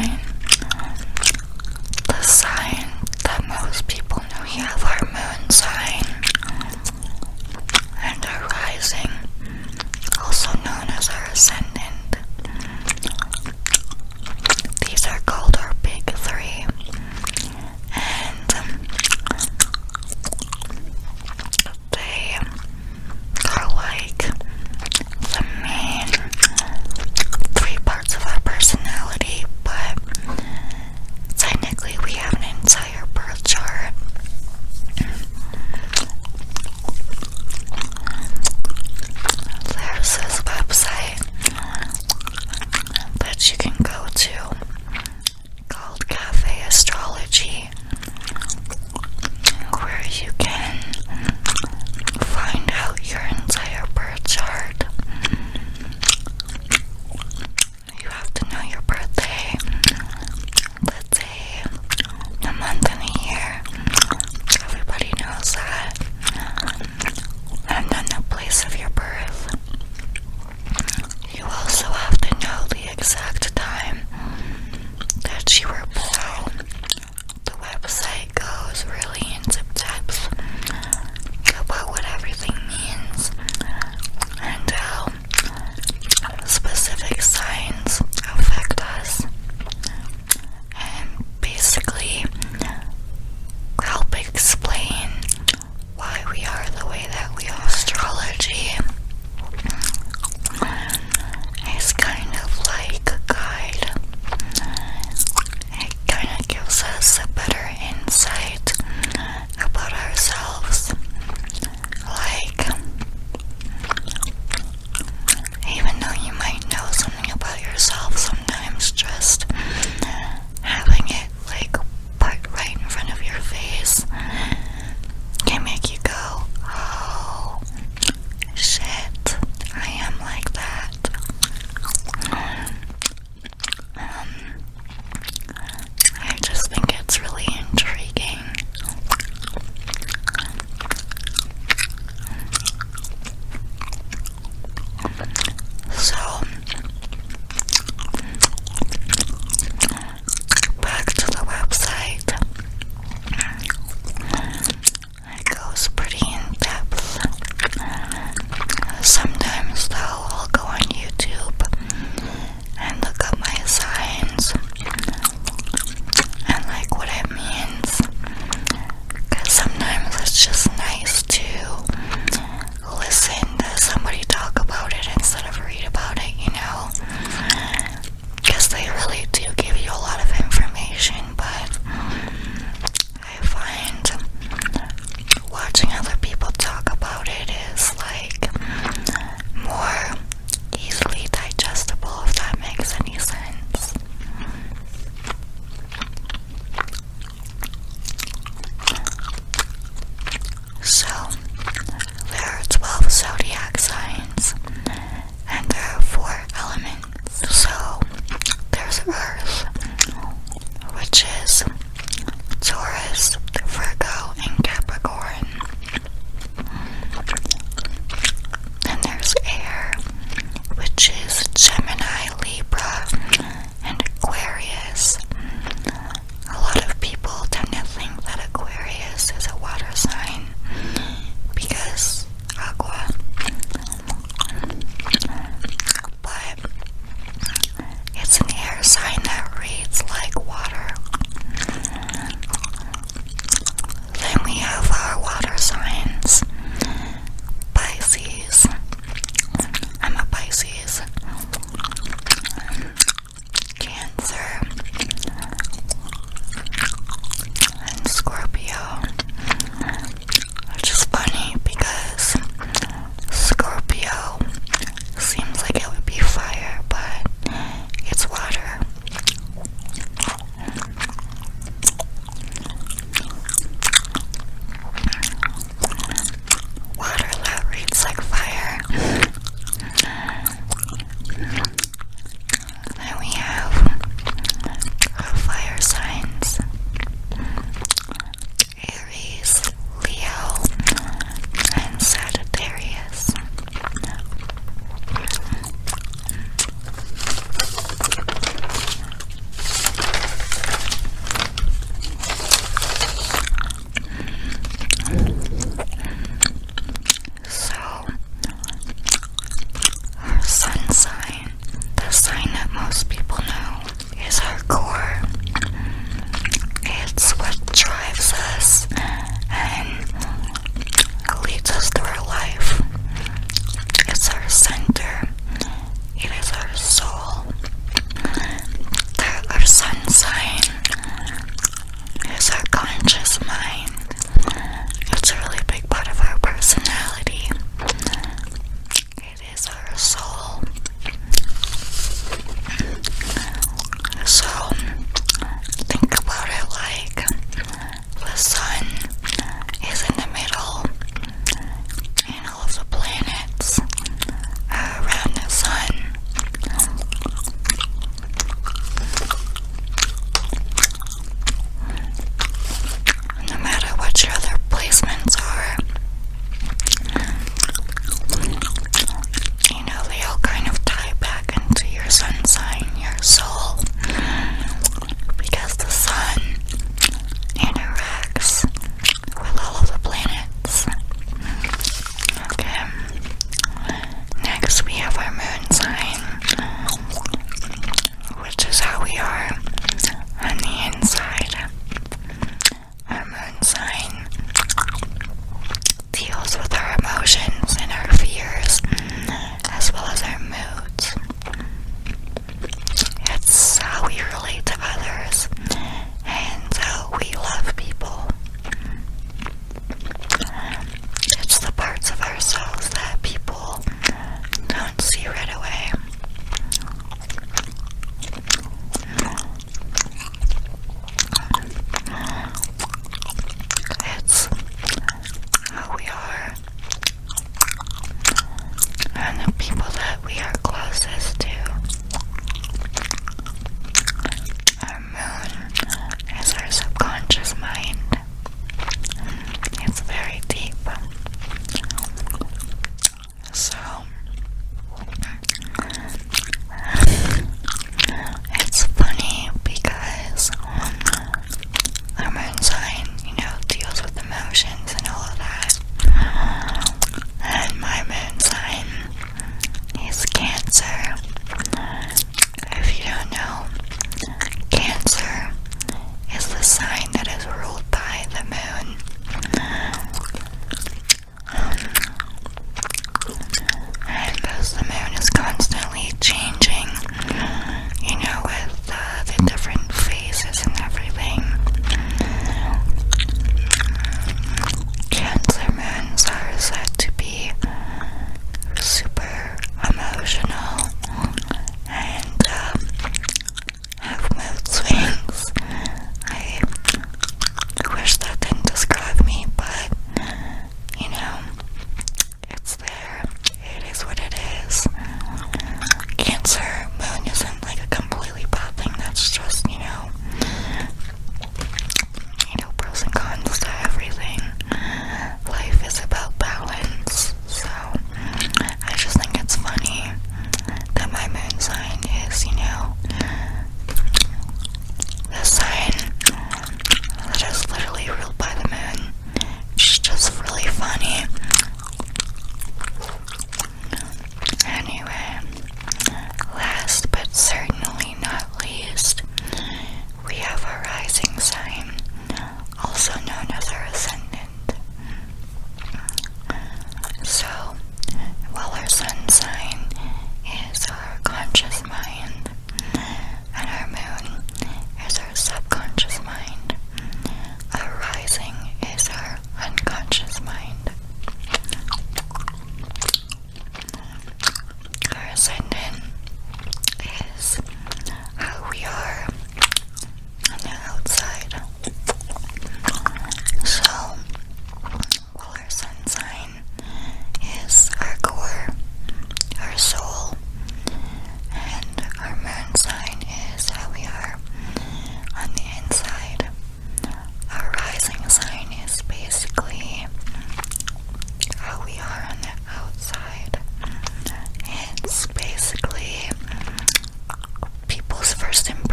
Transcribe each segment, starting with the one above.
sign. The sign that most people know. We have our moon sign and our rising, also known as our ascendant. These are called our big three, and they are like the main three parts of our personality, but technically we have an entire birth chart. There's this website that you can go to called Astrology, where you can find out your entire birth chart. You have to know your birthday, the day, the month, and the year. Everybody knows that. And then the place of your birth. You also have to know the exact time that you were born. The website goes really into depth about what everything means and how specific signs affect us, and basically help explain why we are the way that we are. Astrology is kind of like a guide. It kind of gives us a better insight about ourselves. Like, even though you might know something about yourself, sometimes just having it like put right in front of your face can make you go, oh shit, I am like that. I just think it's really intriguing. So, back to the website. It goes pretty in depth. Sometimes though, I'll go on YouTube and look up my signs and like what it means, because sometimes it's just nice to listen to somebody talk about it instead of read about it, you know, because they really do give you a lot of information. But I find watching other people talk about it is like more easily digestible, if that makes any sense. So, there are 12 zodiac signs, and there are 4 elements. So, there's Earth, which is Taurus, Virgo, and Capricorn. Then there's Air, which is Gemini, Libra, and Aquarius. A lot of people tend to think that Aquarius is a water sign because agua. But it's an air sign that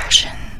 version